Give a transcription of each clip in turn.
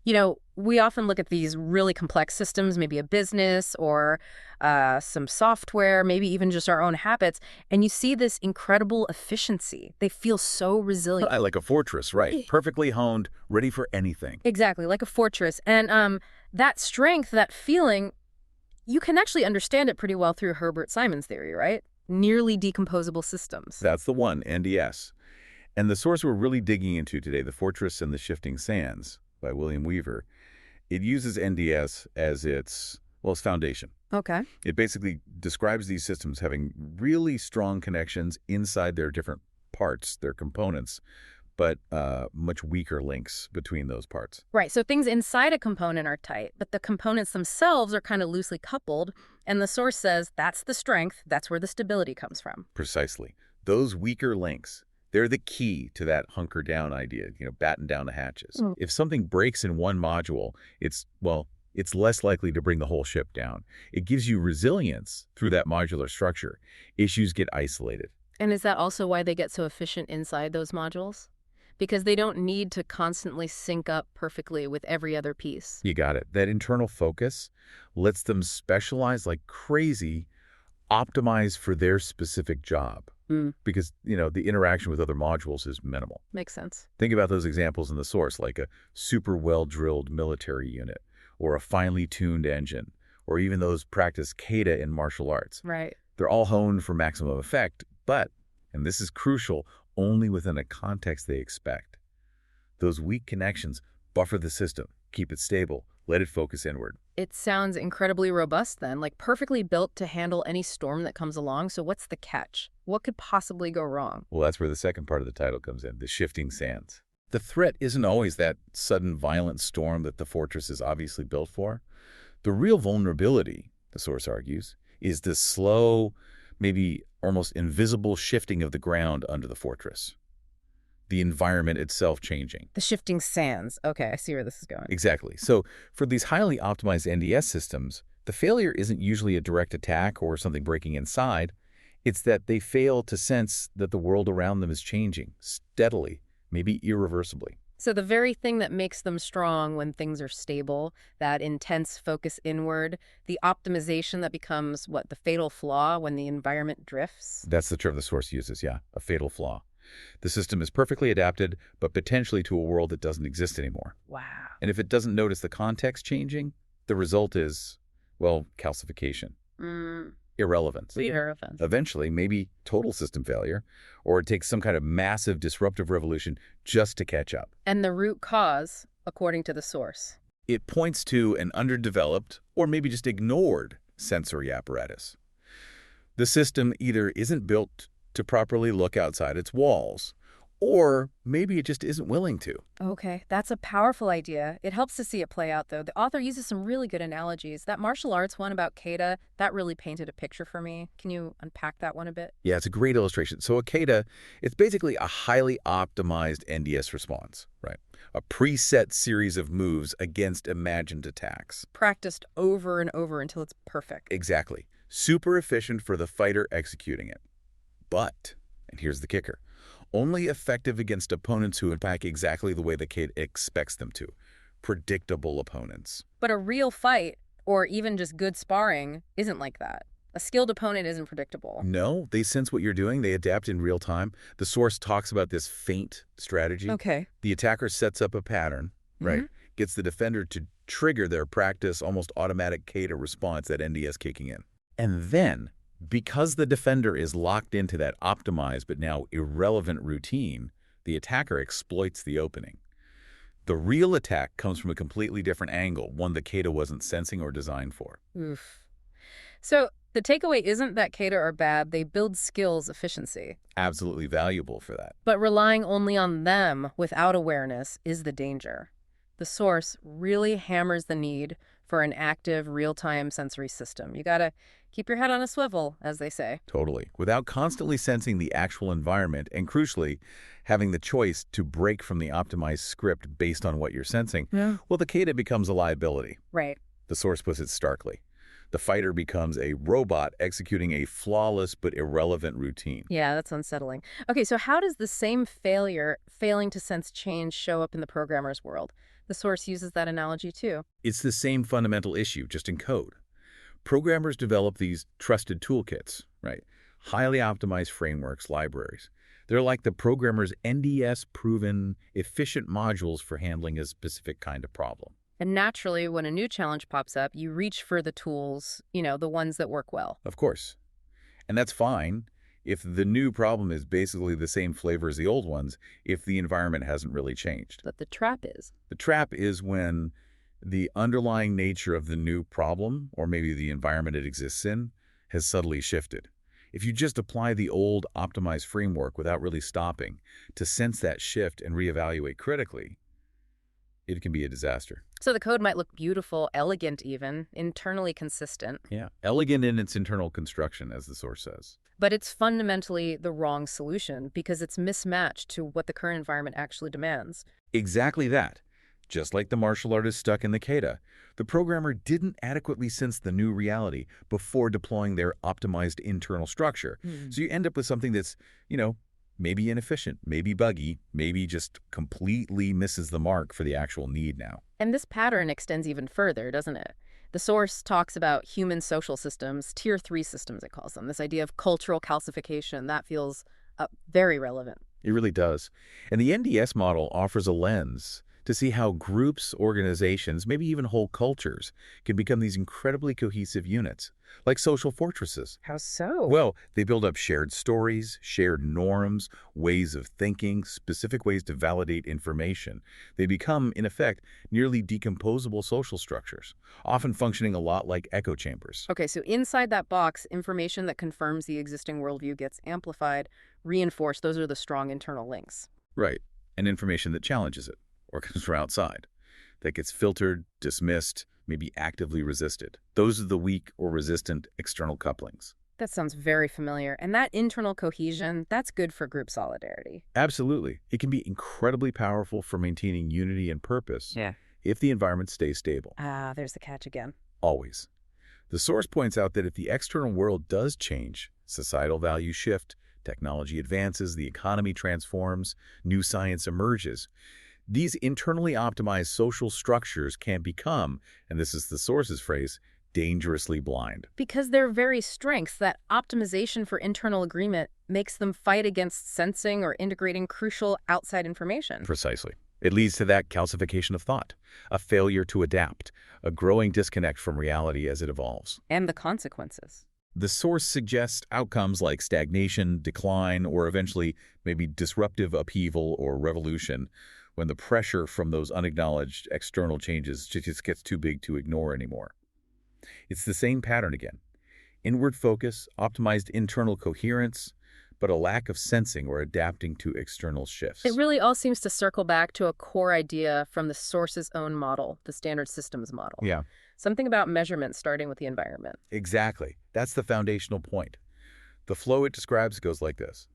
We often look at these really complex systems, maybe a business or some software, maybe even just our own habits, and you see this incredible efficiency. They feel so resilient. I like a fortress, right? Perfectly honed, ready for anything. Exactly, like a fortress. And that strength, that feeling, you can actually understand it pretty well through Herbert Simon's theory, right? Nearly decomposable systems. That's the one, NDS. And the source we're really digging into today, The Fortress and the Shifting Sands by William Weaver, it uses NDS as its foundation. Okay. It basically describes these systems having really strong connections inside their different parts, their components, but much weaker links between those parts. Right, so things inside a component are tight, but the components themselves are kind of loosely coupled, and the source says that's the strength, that's where the stability comes from. Precisely. Those weaker links, they're the key to that hunker down idea, batten down the hatches. Mm. If something breaks in one module, it's less likely to bring the whole ship down. It gives you resilience through that modular structure. Issues get isolated. And is that also why they get so efficient inside those modules? Because they don't need to constantly sync up perfectly with every other piece. You got it. That internal focus lets them specialize like crazy, optimize for their specific job. Because, the interaction with other modules is minimal. Makes sense. Think about those examples in the source, like a super well-drilled military unit, or a finely tuned engine, or even those practice kata in martial arts. Right. They're all honed for maximum effect, but, and this is crucial, only within a context they expect. Those weak connections buffer the system, keep it stable, let it focus inward. It sounds incredibly robust then, like perfectly built to handle any storm that comes along. So what's the catch? What could possibly go wrong? Well, that's where the second part of the title comes in, the shifting sands. The threat isn't always that sudden violent storm that the fortress is obviously built for. The real vulnerability, the source argues, is the slow, maybe almost invisible shifting of the ground under the fortress. The environment itself changing. The shifting sands. Okay, I see where this is going. Exactly. So for these highly optimized NDS systems, the failure isn't usually a direct attack or something breaking inside. It's that they fail to sense that the world around them is changing steadily, maybe irreversibly. So the very thing that makes them strong when things are stable, that intense focus inward, the optimization that becomes, the fatal flaw when the environment drifts? That's the term the source uses, yeah, a fatal flaw. The system is perfectly adapted, but potentially to a world that doesn't exist anymore. Wow. And if it doesn't notice the context changing, the result is, calcification, irrelevance. Irrelevance. Eventually, maybe total system failure, or it takes some kind of massive disruptive revolution just to catch up. And the root cause, according to the source? It points to an underdeveloped, or maybe just ignored, sensory apparatus. The system either isn't built to properly look outside its walls, or maybe it just isn't willing to. Okay, that's a powerful idea. It helps to see it play out, though. The author uses some really good analogies. That martial arts one about kata, that really painted a picture for me. Can you unpack that one a bit? Yeah, it's a great illustration. So a kata, it's basically a highly optimized NDS response, right? A preset series of moves against imagined attacks. Practiced over and over until it's perfect. Exactly. Super efficient for the fighter executing it. But, and here's the kicker, only effective against opponents who attack exactly the way the kid expects them to. Predictable opponents. But a real fight, or even just good sparring, isn't like that. A skilled opponent isn't predictable. No, they sense what you're doing. They adapt in real time. The source talks about this feint strategy. Okay. The attacker sets up a pattern, right? Gets the defender to trigger their practice, almost automatic kata response, that NDS kicking in. And then, because the defender is locked into that optimized but now irrelevant routine, the attacker exploits the opening. The real attack comes from a completely different angle, one the kata wasn't sensing or designed for. Oof. So the takeaway isn't that kata are bad, they build skills efficiency. Absolutely valuable for that. But relying only on them without awareness is the danger. The source really hammers the need for an active, real-time sensory system. You gotta keep your head on a swivel, as they say. Totally. Without constantly sensing the actual environment and, crucially, having the choice to break from the optimized script based on what you're sensing, the kata becomes a liability. Right. The source puts it starkly. The fighter becomes a robot executing a flawless but irrelevant routine. Yeah, that's unsettling. Okay, so how does the same failing to sense change show up in the programmer's world? The source uses that analogy too. It's the same fundamental issue, just in code. Programmers develop these trusted toolkits, right? Highly optimized frameworks, libraries. They're like the programmer's NDS-proven, efficient modules for handling a specific kind of problem. And naturally, when a new challenge pops up, you reach for the tools, the ones that work well. Of course. And that's fine if the new problem is basically the same flavor as the old ones, if the environment hasn't really changed. But the trap is. The trap is when the underlying nature of the new problem, or maybe the environment it exists in, has subtly shifted. If you just apply the old optimized framework without really stopping to sense that shift and reevaluate critically, it can be a disaster. So the code might look beautiful, elegant even, internally consistent. Yeah, elegant in its internal construction, as the source says. But it's fundamentally the wrong solution because it's mismatched to what the current environment actually demands. Exactly that. Just like the martial artist stuck in the kata, the programmer didn't adequately sense the new reality before deploying their optimized internal structure. So you end up with something that's, maybe inefficient, maybe buggy, maybe just completely misses the mark for the actual need now. And this pattern extends even further, doesn't it? The source talks about human social systems, tier 3 systems it calls them, this idea of cultural calcification. That feels very relevant. It really does. And the NDS model offers a lens to see how groups, organizations, maybe even whole cultures can become these incredibly cohesive units, like social fortresses. How so? Well, they build up shared stories, shared norms, ways of thinking, specific ways to validate information. They become, in effect, nearly decomposable social structures, often functioning a lot like echo chambers. Okay, so inside that box, information that confirms the existing worldview gets amplified, reinforced. Those are the strong internal links. Right, and information that challenges it, or comes from outside, that gets filtered, dismissed, maybe actively resisted. Those are the weak or resistant external couplings. That sounds very familiar. And that internal cohesion, that's good for group solidarity. Absolutely. It can be incredibly powerful for maintaining unity and purpose if the environment stays stable. Ah, there's the catch again. Always. The source points out that if the external world does change, societal values shift, technology advances, the economy transforms, new science emerges, these internally optimized social structures can become, and this is the source's phrase, dangerously blind. Because their very strengths, that optimization for internal agreement, makes them fight against sensing or integrating crucial outside information. Precisely. It leads to that calcification of thought, a failure to adapt, a growing disconnect from reality as it evolves. And the consequences. The source suggests outcomes like stagnation, decline, or eventually maybe disruptive upheaval or revolution, when the pressure from those unacknowledged external changes just gets too big to ignore anymore. It's the same pattern again. Inward focus, optimized internal coherence, but a lack of sensing or adapting to external shifts. It really all seems to circle back to a core idea from the source's own model, the standard systems model. Yeah. Something about measurement starting with the environment. Exactly. That's the foundational point. The flow it describes goes like this.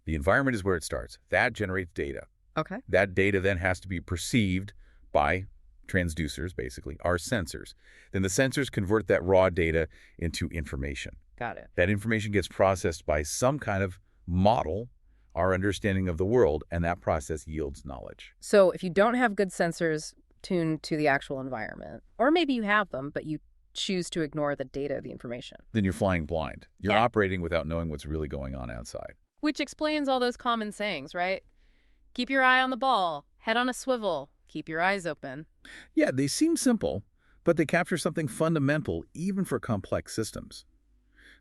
The environment is where it starts. That generates data. Okay. That data then has to be perceived by transducers, basically, our sensors. Then the sensors convert that raw data into information. Got it. That information gets processed by some kind of model, our understanding of the world, and that process yields knowledge. So if you don't have good sensors tuned to the actual environment, or maybe you have them, but you choose to ignore the data, the information, then you're flying blind. You're operating without knowing what's really going on outside. Which explains all those common sayings, right? Keep your eye on the ball, head on a swivel, keep your eyes open. Yeah, they seem simple, but they capture something fundamental even for complex systems.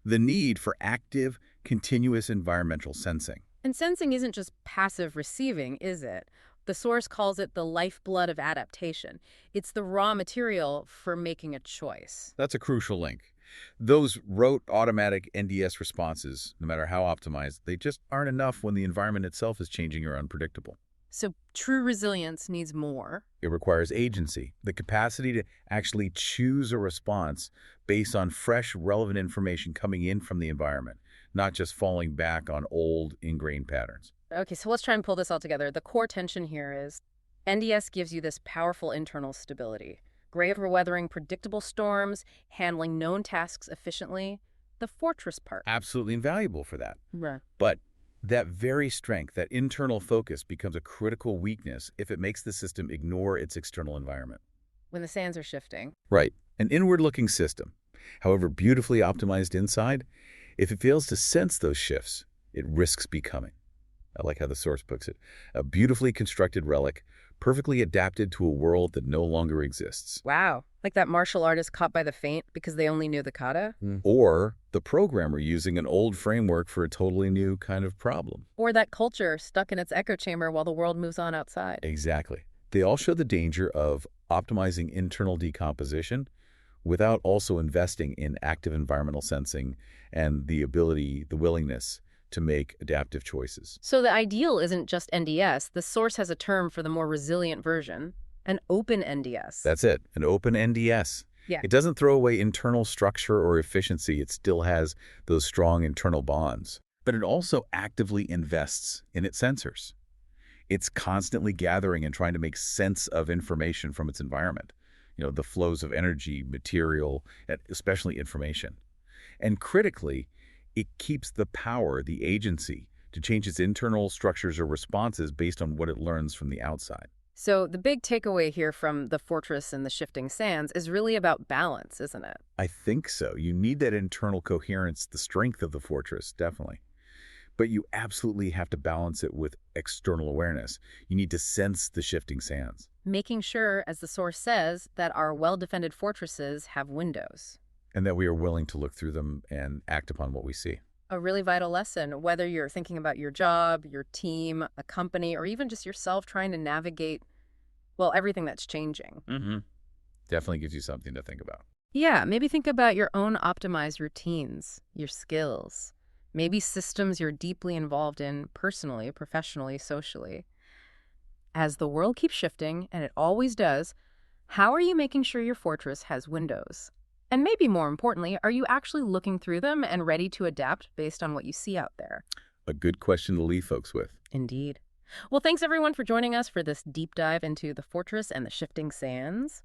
The need for active, continuous environmental sensing. And sensing isn't just passive receiving, is it? The source calls it the lifeblood of adaptation. It's the raw material for making a choice. That's a crucial link. Those rote automatic NDS responses, no matter how optimized, they just aren't enough when the environment itself is changing or unpredictable. So true resilience needs more. It requires agency, the capacity to actually choose a response based on fresh, relevant information coming in from the environment, not just falling back on old, ingrained patterns. Okay, so let's try and pull this all together. The core tension here is NDS gives you this powerful internal stability. Great for weathering predictable storms, handling known tasks efficiently. The fortress part. Absolutely invaluable for that. Right. But That very strength, that internal focus, becomes a critical weakness if it makes the system ignore its external environment. When the sands are shifting. Right. An inward-looking system, however beautifully optimized inside, if it fails to sense those shifts, it risks becoming, I like how the source puts it, a beautifully constructed relic, perfectly adapted to a world that no longer exists. Wow. Like that martial artist caught by the feint because they only knew the kata? Or the programmer using an old framework for a totally new kind of problem. Or that culture stuck in its echo chamber while the world moves on outside? Exactly. They all show the danger of optimizing internal decomposition without also investing in active environmental sensing and the ability, the willingness to make adaptive choices. So the ideal isn't just NDS. The source has a term for the more resilient version, an open NDS. That's it, an open NDS. Yeah. It doesn't throw away internal structure or efficiency. It still has those strong internal bonds. But it also actively invests in its sensors. It's constantly gathering and trying to make sense of information from its environment. The flows of energy, material, and especially information. And critically, it keeps the power, the agency, to change its internal structures or responses based on what it learns from the outside. So the big takeaway here from the fortress and the shifting sands is really about balance, isn't it? I think so. You need that internal coherence, the strength of the fortress, definitely. But you absolutely have to balance it with external awareness. You need to sense the shifting sands. Making sure, as the source says, that our well-defended fortresses have windows. And that we are willing to look through them and act upon what we see. A really vital lesson, whether you're thinking about your job, your team, a company, or even just yourself trying to navigate, well, everything that's changing. Definitely gives you something to think about. Yeah, maybe think about your own optimized routines, your skills, maybe systems you're deeply involved in personally, professionally, socially. As the world keeps shifting, and it always does, how are you making sure your fortress has windows? And maybe more importantly, are you actually looking through them and ready to adapt based on what you see out there? A good question to leave folks with. Indeed. Well, thanks everyone for joining us for this deep dive into the fortress and the shifting sands.